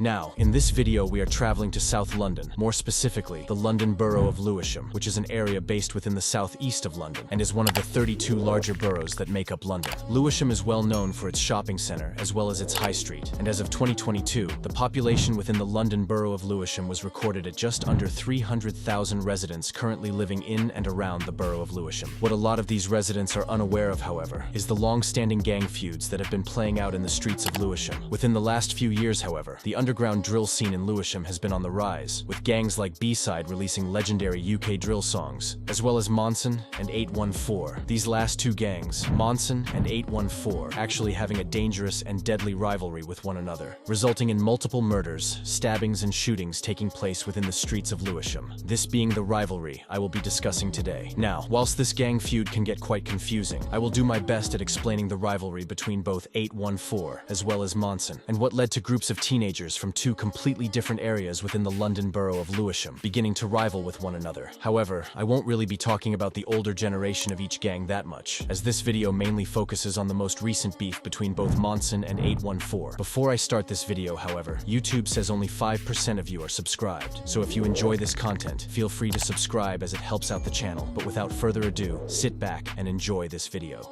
Now, in this video we are traveling to South London, more specifically, the London borough of Lewisham, which is an area based within the southeast of London, and is one of the 32 larger boroughs that make up London. Lewisham is well known for its shopping centre, as well as its high street, and as of 2022, the population within the London borough of Lewisham was recorded at just under 300,000 residents currently living in and around the borough of Lewisham. What a lot of these residents are unaware of, however, is the long-standing gang feuds that have been playing out in the streets of Lewisham. Within the last few years, however, the underground drill scene in Lewisham has been on the rise, with gangs like Bside releasing legendary UK drill songs, as well as Monson and 814. These last two gangs, Monson and 814, actually having a dangerous and deadly rivalry with one another, resulting in multiple murders, stabbings and shootings taking place within the streets of Lewisham. This being the rivalry I will be discussing today. Now, whilst this gang feud can get quite confusing, I will do my best at explaining the rivalry between both 814 as well as Monson, and what led to groups of teenagers from two completely different areas within the London borough of Lewisham beginning to rival with one another. However, I won't really be talking about the older generation of each gang that much, as this video mainly focuses on the most recent beef between both Monson and 814. Before I start this video, however, YouTube says only 5% of you are subscribed, so if you enjoy this content, feel free to subscribe as it helps out the channel. But without further ado, sit back and enjoy this video.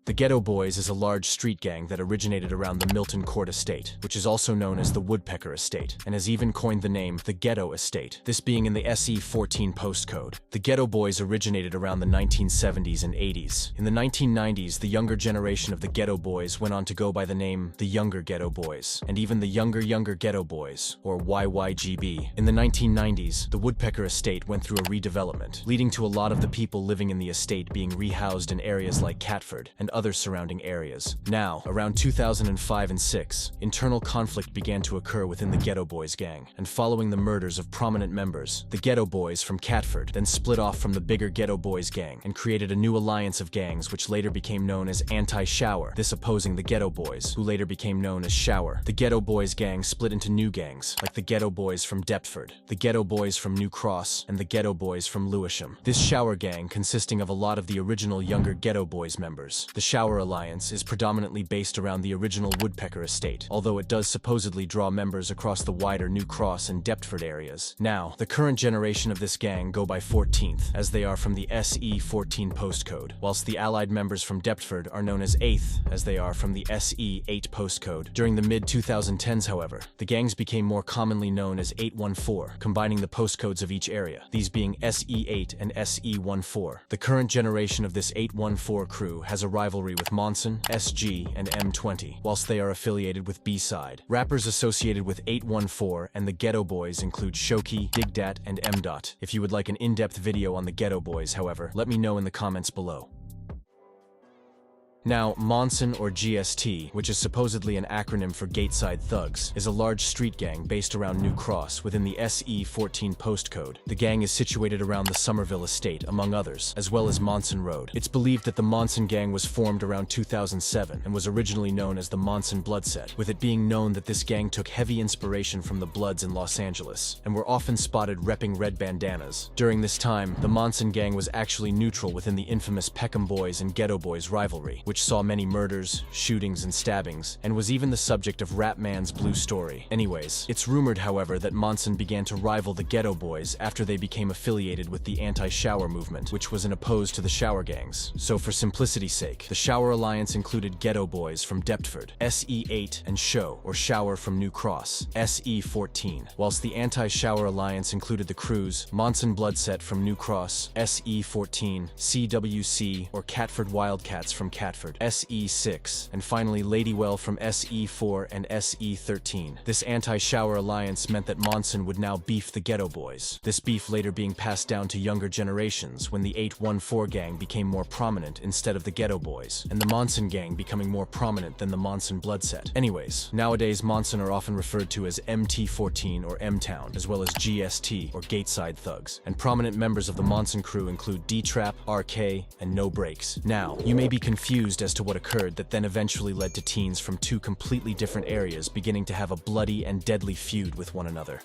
The Ghetto Boys is a large street gang that originated around the Milton Court Estate, which is also known as the Woodpecker Estate, and has even coined the name the Ghetto Estate, this being in the SE14 postcode. The Ghetto Boys originated around the 1970s and 80s. In the 1990s, the younger generation of the Ghetto Boys went on to go by the name the Younger Ghetto Boys, and even the Younger Ghetto Boys, or YYGB. In the 1990s, the Woodpecker Estate went through a redevelopment, leading to a lot of the people living in the estate being rehoused in areas like Catford and other surrounding areas. Now, around 2005 and 6, internal conflict began to occur within the Ghetto Boys gang, and following the murders of prominent members, the Ghetto Boys from Catford then split off from the bigger Ghetto Boys gang and created a new alliance of gangs which later became known as Anti-Shower, this opposing the Ghetto Boys, who later became known as Shower. The Ghetto Boys gang split into new gangs, like the Ghetto Boys from Deptford, the Ghetto Boys from New Cross, and the Ghetto Boys from Lewisham. This Shower gang, consisting of a lot of the original Younger Ghetto Boys members. The Shower Alliance is predominantly based around the original Woodpecker Estate, although it does supposedly draw members across the wider New Cross and Deptford areas. Now, the current generation of this gang go by 14th, as they are from the SE14 postcode, whilst the allied members from Deptford are known as 8th, as they are from the SE8 postcode. During the mid-2010s, however, the gangs became more commonly known as 814, combining the postcodes of each area, these being SE8 and SE14. The current generation of this 814 crew has a rivalry with Monson, SG, and M20, whilst they are affiliated with Bside. Rappers associated with 814 and the Ghetto Boys include Showkey, DigDat, and MDot. If you would like an in-depth video on the Ghetto Boys, however, let me know in the comments below. Now, Monson, or GST, which is supposedly an acronym for Gateside Thugs, is a large street gang based around New Cross within the SE14 postcode. The gang is situated around the Somerville Estate, among others, as well as Monson Road. It's believed that the Monson gang was formed around 2007 and was originally known as the Monson Blood Set, with it being known that this gang took heavy inspiration from the Bloods in Los Angeles, and were often spotted repping red bandanas. During this time, the Monson gang was actually neutral within the infamous Peckham Boys and Ghetto Boys rivalry, which saw many murders, shootings, and stabbings, and was even the subject of Rap Man's Blue Story. Anyways, it's rumored, however, that Monson began to rival the Ghetto Boys after they became affiliated with the Anti-Shower movement, which was an opposed to the Shower gangs. So for simplicity's sake, the Shower Alliance included Ghetto Boys from Deptford, SE8, and Shower from New Cross, SE14, whilst the Anti-Shower Alliance included the crews Monson Blood Set from New Cross, SE14, CWC, or Catford Wildcats from Catford, SE6, and finally Ladywell from SE4 and SE13. This Anti-Shower Alliance meant that Monson would now beef the Ghetto Boys, this beef later being passed down to younger generations when the 814 gang became more prominent instead of the Ghetto Boys, and the Monson gang becoming more prominent than the Monson Blood Set. Anyways, nowadays Monson are often referred to as MT14 or M-Town, as well as GST or Gateside Thugs, and prominent members of the Monson crew include D-Trap, RK, and No Breaks. Now, you may be confused as to what occurred that then eventually led to teens from two completely different areas beginning to have a bloody and deadly feud with one another.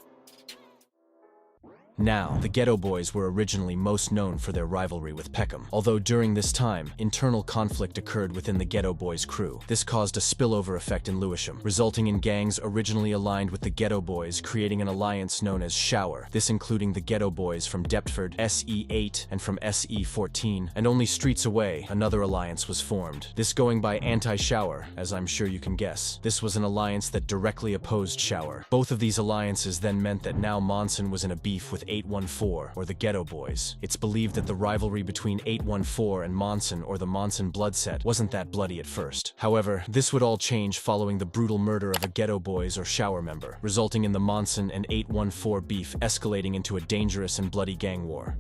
Now, the Ghetto Boys were originally most known for their rivalry with Peckham, although during this time, internal conflict occurred within the Ghetto Boys crew. This caused a spillover effect in Lewisham, resulting in gangs originally aligned with the Ghetto Boys creating an alliance known as Shower, this including the Ghetto Boys from Deptford, SE8, and from SE14, and only streets away, another alliance was formed, this going by Anti-Shower, as I'm sure you can guess. This was an alliance that directly opposed Shower. Both of these alliances then meant that now Monson was in a beef with 814, or the Ghetto Boys. It's believed that the rivalry between 814 and Monson, or the Monson blood set, wasn't that bloody at first. However, this would all change following the brutal murder of a Ghetto Boys or Shower member, resulting in the Monson and 814 beef escalating into a dangerous and bloody gang war.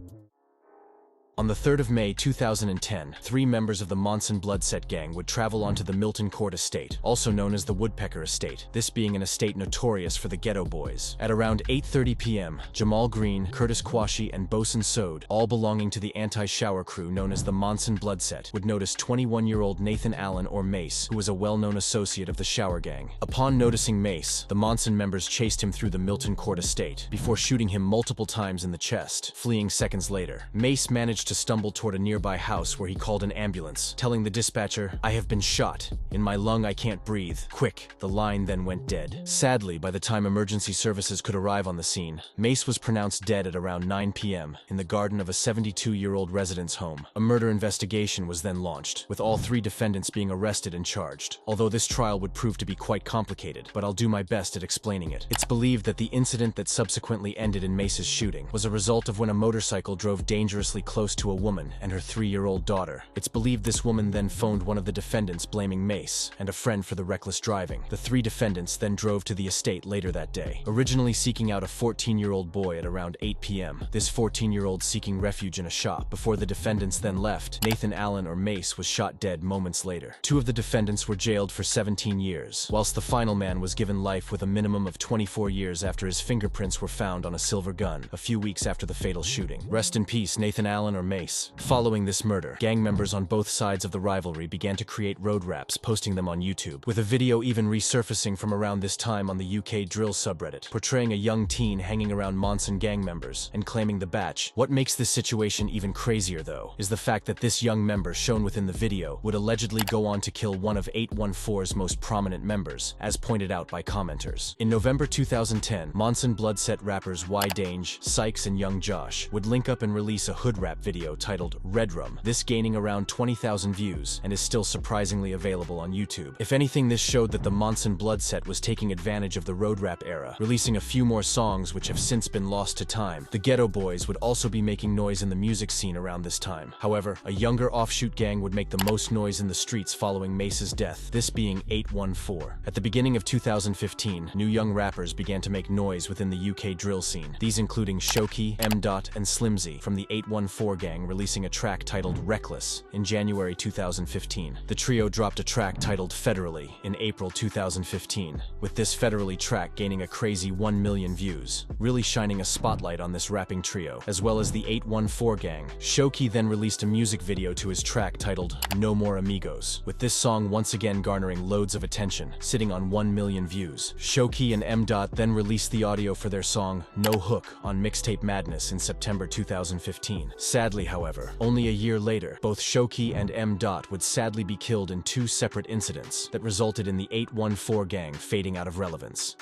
On the 3rd of May 2010, 3 members of the Monson Bloodset gang would travel onto the Milton Court estate, also known as the Woodpecker Estate, this being an estate notorious for the Ghetto Boys. At around 8:30 p.m., Jamal Green, Curtis Quashie, and Bosun Sode, all belonging to the anti-shower crew known as the Monson Bloodset, would notice 21-year-old Nathan Allen or Mace, who was a well-known associate of the Shower gang. Upon noticing Mace, the Monson members chased him through the Milton Court estate, before shooting him multiple times in the chest, fleeing seconds later. Mace managed to stumble toward a nearby house where he called an ambulance, telling the dispatcher, "I have been shot. In my lung I can't breathe. Quick." The line then went dead. Sadly, by the time emergency services could arrive on the scene, Mace was pronounced dead at around 9 p.m. in the garden of a 72-year-old resident's home. A murder investigation was then launched, with all 3 defendants being arrested and charged. Although this trial would prove to be quite complicated, but I'll do my best at explaining it. It's believed that the incident that subsequently ended in Mace's shooting was a result of when a motorcycle drove dangerously close to a woman and her 3-year-old daughter. It's believed this woman then phoned one of the defendants blaming Mace and a friend for the reckless driving. The 3 defendants then drove to the estate later that day, originally seeking out a 14-year-old boy at around 8 p.m. This 14-year-old seeking refuge in a shop. Before the defendants then left, Nathan Allen or Mace was shot dead moments later. 2 of the defendants were jailed for 17 years, whilst the final man was given life with a minimum of 24 years after his fingerprints were found on a silver gun, a few weeks after the fatal shooting. Rest in peace, Nathan Allen or Mace. Following this murder, gang members on both sides of the rivalry began to create road raps, posting them on YouTube, with a video even resurfacing from around this time on the ukdrill subreddit, portraying a young teen hanging around Monson gang members and claiming the batch. What makes this situation even crazier, though, is the fact that this young member shown within the video would allegedly go on to kill one of 814's most prominent members, as pointed out by commenters. In November 2010, Monson Bloodset rappers Y Dange, Sykes, and Young Josh would link up and release a hood rap video titled Red Rum, this gaining around 20,000 views and is still surprisingly available on YouTube. If anything, this showed that the Monson Bloodset was taking advantage of the road rap era, releasing a few more songs which have since been lost to time. The Ghetto Boys would also be making noise in the music scene around this time. However, a younger offshoot gang would make the most noise in the streets following Mace's death, this being 814. At the beginning of 2015, new young rappers began to make noise within the UK drill scene, these including Showkey, MDot, and Slimzy from the 814 gang releasing a track titled Reckless in January 2015. The trio dropped a track titled Federally in April 2015, with this Federally track gaining a crazy 1 million views, really shining a spotlight on this rapping trio, as well as the 814 gang. Showkey then released a music video to his track titled No More Amigos, with this song once again garnering loads of attention, sitting on 1 million views. Showkey and MDot then released the audio for their song No Hook on Mixtape Madness in September 2015. Sadly, however, only a year later, both Showkey and MDot would sadly be killed in 2 separate incidents that resulted in the 814 gang fading out of relevance.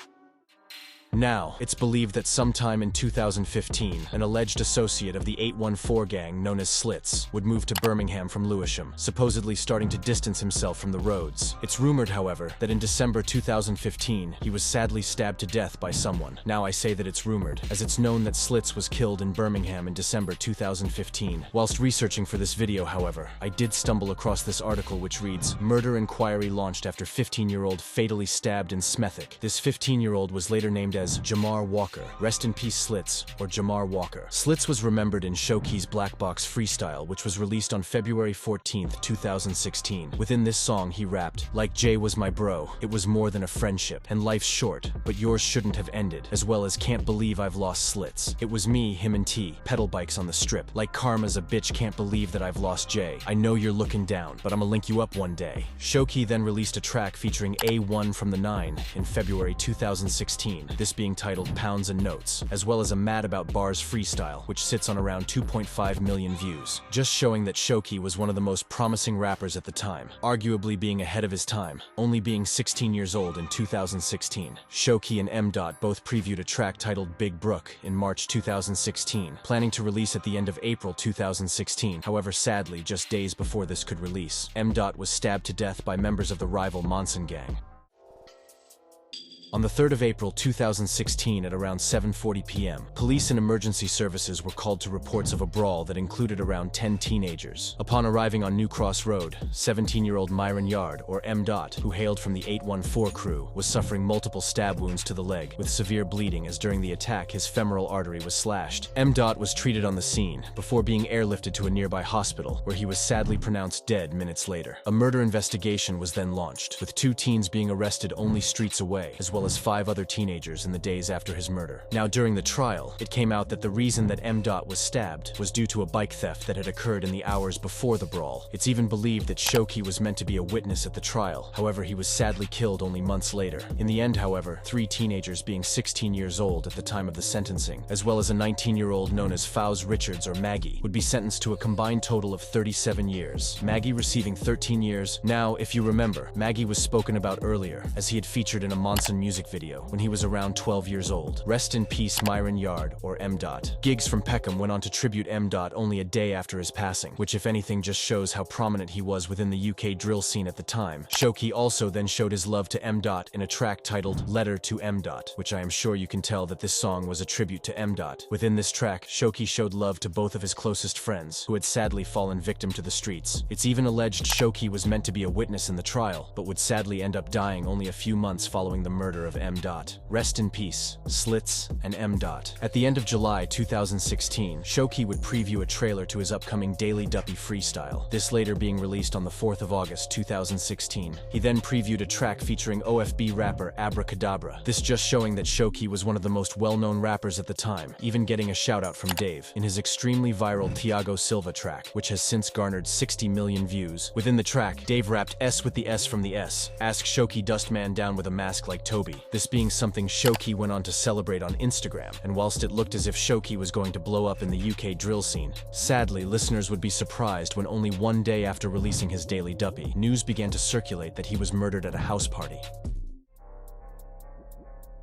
Now, it's believed that sometime in 2015, an alleged associate of the 814 gang known as Slitz would move to Birmingham from Lewisham, supposedly starting to distance himself from the roads. It's rumored, however, that in December 2015, he was sadly stabbed to death by someone. Now I say that it's rumored, as it's known that Slitz was killed in Birmingham in December 2015. Whilst researching for this video, however, I did stumble across this article which reads, Murder inquiry launched after 15-year-old fatally stabbed in Smethwick. This 15-year-old was later named as Jamar Walker. Rest in peace, Slitz, or Jamar Walker. Slitz was remembered in Showkey's Black Box Freestyle, which was released on February 14th, 2016. Within this song, he rapped, "Like Jay was my bro, it was more than a friendship, and life's short, but yours shouldn't have ended," as well as "Can't believe I've lost Slitz. It was me, him and T, pedal bikes on the strip. Like karma's a bitch, can't believe that I've lost Jay. I know you're looking down, but I'ma link you up one day." Showkey then released a track featuring A1 from the 9 in February 2016. This this being titled Pounds and Notes, as well as a Mad About Bars freestyle, which sits on around 2.5 million views, just showing that Showkey was one of the most promising rappers at the time, arguably being ahead of his time, only being 16 years old in 2016. Showkey and MDot both previewed a track titled Big Brook in March 2016, planning to release at the end of April 2016. However, sadly, just days before this could release, MDot was stabbed to death by members of the rival Monson gang. On the 3rd of April 2016 at around 7:40 p.m., police and emergency services were called to reports of a brawl that included around 10 teenagers. Upon arriving on New Cross Road, 17-year-old Myron Yard, or MDot, who hailed from the 814 crew, was suffering multiple stab wounds to the leg, with severe bleeding as during the attack his femoral artery was slashed. MDot was treated on the scene, before being airlifted to a nearby hospital, where he was sadly pronounced dead minutes later. A murder investigation was then launched, with 2 teens being arrested only streets away, as well as 5 other teenagers in the days after his murder. Now, during the trial, it came out that the reason that MDot was stabbed was due to a bike theft that had occurred in the hours before the brawl. It's even believed that Showkey was meant to be a witness at the trial, however he was sadly killed only months later. In the end, however, 3 teenagers being 16 years old at the time of the sentencing, as well as a 19-year-old known as Fowz Richards or Maggie, would be sentenced to a combined total of 37 years, Maggie receiving 13 years. Now, if you remember, Maggie was spoken about earlier, as he had featured in a Monson music video when he was around 12 years old. Rest in peace, Myron Yard, or MDot. Gigs from Peckham went on to tribute MDot only a day after his passing, which if anything just shows how prominent he was within the UK drill scene at the time. Showkey also then showed his love to MDot in a track titled Letter to MDot, which I am sure you can tell that this song was a tribute to MDot. Within this track, Showkey showed love to both of his closest friends, who had sadly fallen victim to the streets. It's even alleged Showkey was meant to be a witness in the trial, but would sadly end up dying only a few months following the murder of MDot. Rest in peace, Slitz and MDot. At the end of July 2016, Showkey would preview a trailer to his upcoming Daily Duppy freestyle, this later being released on the 4th of August 2016. He then previewed a track featuring OFB rapper Abra Cadabra, this just showing that Showkey was one of the most well-known rappers at the time, even getting a shout-out from Dave in his extremely viral Thiago Silva track, which has since garnered 60 million views. Within the track, Dave rapped S with the S from the S, ask Showkey dust man down with a mask like Toby, this being something Showkey went on to celebrate on Instagram, and whilst it looked as if Showkey was going to blow up in the UK drill scene, sadly listeners would be surprised when only one day after releasing his Daily Duppy, news began to circulate that he was murdered at a house party.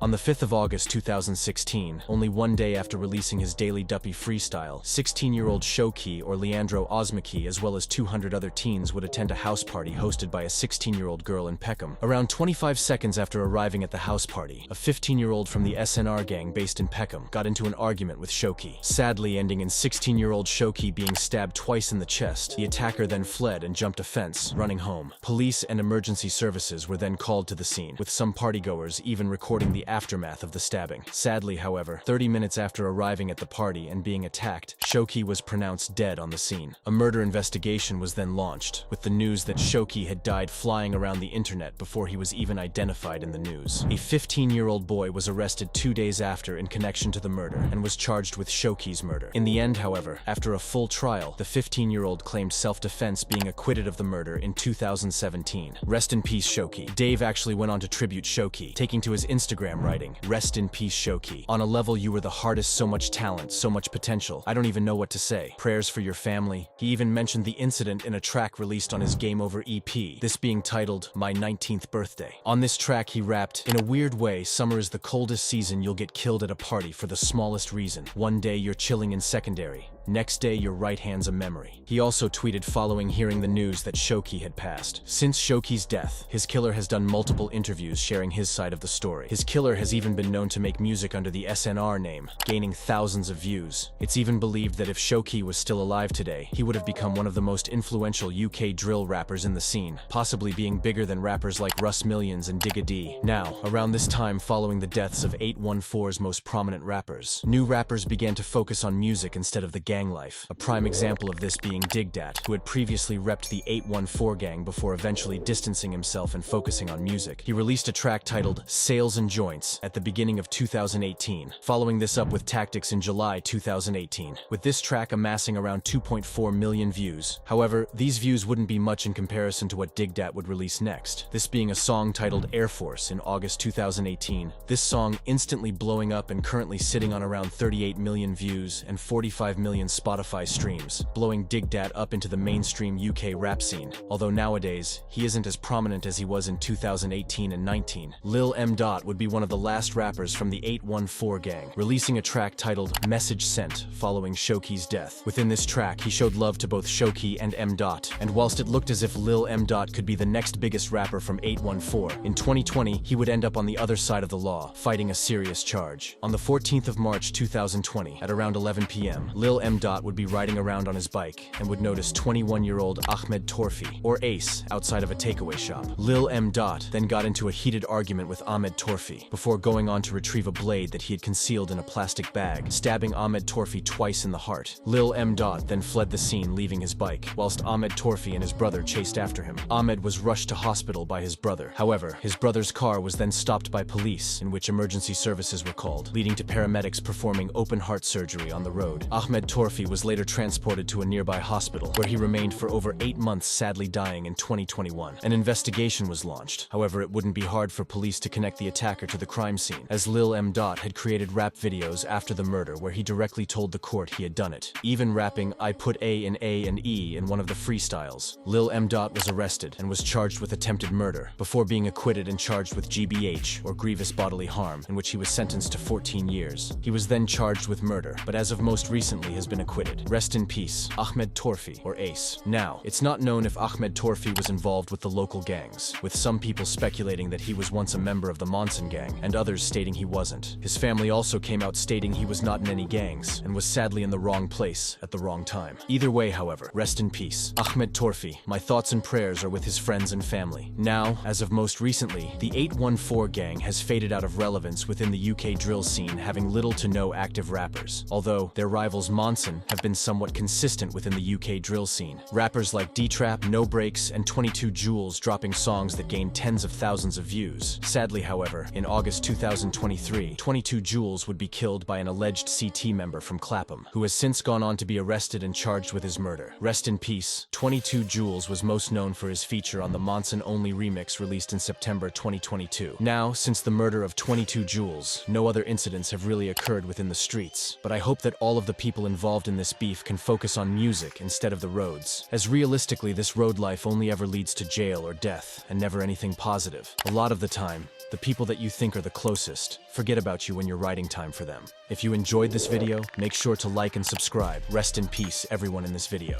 On the 5th of August 2016, only one day after releasing his Daily Duppy freestyle, 16-year-old Showkey or Leandro Osmaki as well as 200 other teens would attend a house party hosted by a 16-year-old girl in Peckham. Around 25 seconds after arriving at the house party, a 15-year-old from the SNR gang based in Peckham got into an argument with Showkey, sadly ending in 16-year-old Showkey being stabbed twice in the chest. The attacker then fled and jumped a fence, running home. Police and emergency services were then called to the scene, with some partygoers even recording the aftermath of the stabbing. Sadly, however, 30 minutes after arriving at the party and being attacked, Showkey was pronounced dead on the scene. A murder investigation was then launched, with the news that Showkey had died flying around the internet before he was even identified in the news. A 15-year-old boy was arrested 2 days after in connection to the murder and was charged with Showkey's murder. In the end, however, after a full trial, the 15-year-old claimed self-defense, being acquitted of the murder in 2017. Rest in peace, Showkey. Dave actually went on to tribute Showkey, taking to his Instagram writing, "Rest in peace, Showkey. On a level, you were the hardest, so much talent, so much potential. I don't even know what to say. Prayers for your family." He even mentioned the incident in a track released on his Game Over EP, this being titled My 19th Birthday. On this track he rapped, "In a weird way, summer is the coldest season. You'll get killed at a party for the smallest reason. One day you're chilling in secondary. Next day, your right hand's a memory." He also tweeted following hearing the news that Showkey had passed. Since Showkey's death, his killer has done multiple interviews sharing his side of the story. His killer has even been known to make music under the SNR name, gaining thousands of views. It's even believed that if Showkey was still alive today, he would have become one of the most influential UK drill rappers in the scene, possibly being bigger than rappers like Russ Millions and DigDat. Now, around this time following the deaths of 814's most prominent rappers, new rappers began to focus on music instead of the gang gang life. A prime example of this being DigDat, who had previously repped the 814 gang before eventually distancing himself and focusing on music. He released a track titled Sales and Joints at the beginning of 2018, following this up with Tactics in July 2018, with this track amassing around 2.4 million views. However, these views wouldn't be much in comparison to what DigDat would release next, this being a song titled Air Force in August 2018. This song instantly blowing up and currently sitting on around 38 million views and 45 million Spotify streams, blowing DigDat up into the mainstream UK rap scene. Although nowadays, he isn't as prominent as he was in 2018 and 19. To MDot would be one of the last rappers from the 814 gang, releasing a track titled Message Sent following Showkey's death. Within this track, he showed love to both Showkey and MDot, and whilst it looked as if To MDot could be the next biggest rapper from 814, in 2020, he would end up on the other side of the law, fighting a serious charge. On the 14th of March 2020, at around 11 p.m., To MDot would be riding around on his bike and would notice 21-year-old Ahmad Torfi, or Ace, outside of a takeaway shop. To MDot then got into a heated argument with Ahmad Torfi, before going on to retrieve a blade that he had concealed in a plastic bag, stabbing Ahmad Torfi twice in the heart. To MDot then fled the scene, leaving his bike, whilst Ahmad Torfi and his brother chased after him. Ahmad was rushed to hospital by his brother. However, his brother's car was then stopped by police, in which emergency services were called, leading to paramedics performing open-heart surgery on the road. Ahmad Torfi was later transported to a nearby hospital, where he remained for over 8 months, sadly dying in 2021. An investigation was launched. However, it wouldn't be hard for police to connect the attacker to the crime scene, as To MDot had created rap videos after the murder where he directly told the court he had done it, even rapping "I put A and E" in one of the freestyles. To MDot was arrested and was charged with attempted murder, before being acquitted and charged with GBH, or grievous bodily harm, in which he was sentenced to 14 years. He was then charged with murder, but as of most recently has been acquitted. Rest in peace, Ahmad Torfi, or Ace. Now, it's not known if Ahmad Torfi was involved with the local gangs, with some people speculating that he was once a member of the Monson gang, and others stating he wasn't. His family also came out stating he was not in any gangs, and was sadly in the wrong place at the wrong time. Either way, however, rest in peace. Ahmad Torfi, my thoughts and prayers are with his friends and family. Now, as of most recently, the 814 gang has faded out of relevance within the UK drill scene, having little to no active rappers, although their rivals Monson have been somewhat consistent within the UK drill scene. Rappers like DTrap, No Breaks, and 22 Joules dropping songs that gained tens of thousands of views. Sadly, however, in August 2023, 22 Joules would be killed by an alleged CT member from Clapham, who has since gone on to be arrested and charged with his murder. Rest in peace. 22 Joules was most known for his feature on the Monson Only remix released in September 2022. Now, since the murder of 22 Joules, no other incidents have really occurred within the streets, but I hope that all of the people involved in this beef can focus on music instead of the roads, as realistically this road life only ever leads to jail or death, and never anything positive. A lot of the time, the people that you think are the closest forget about you when you're writing time for them. If you enjoyed this video, make sure to like and subscribe. Rest in peace, everyone in this video.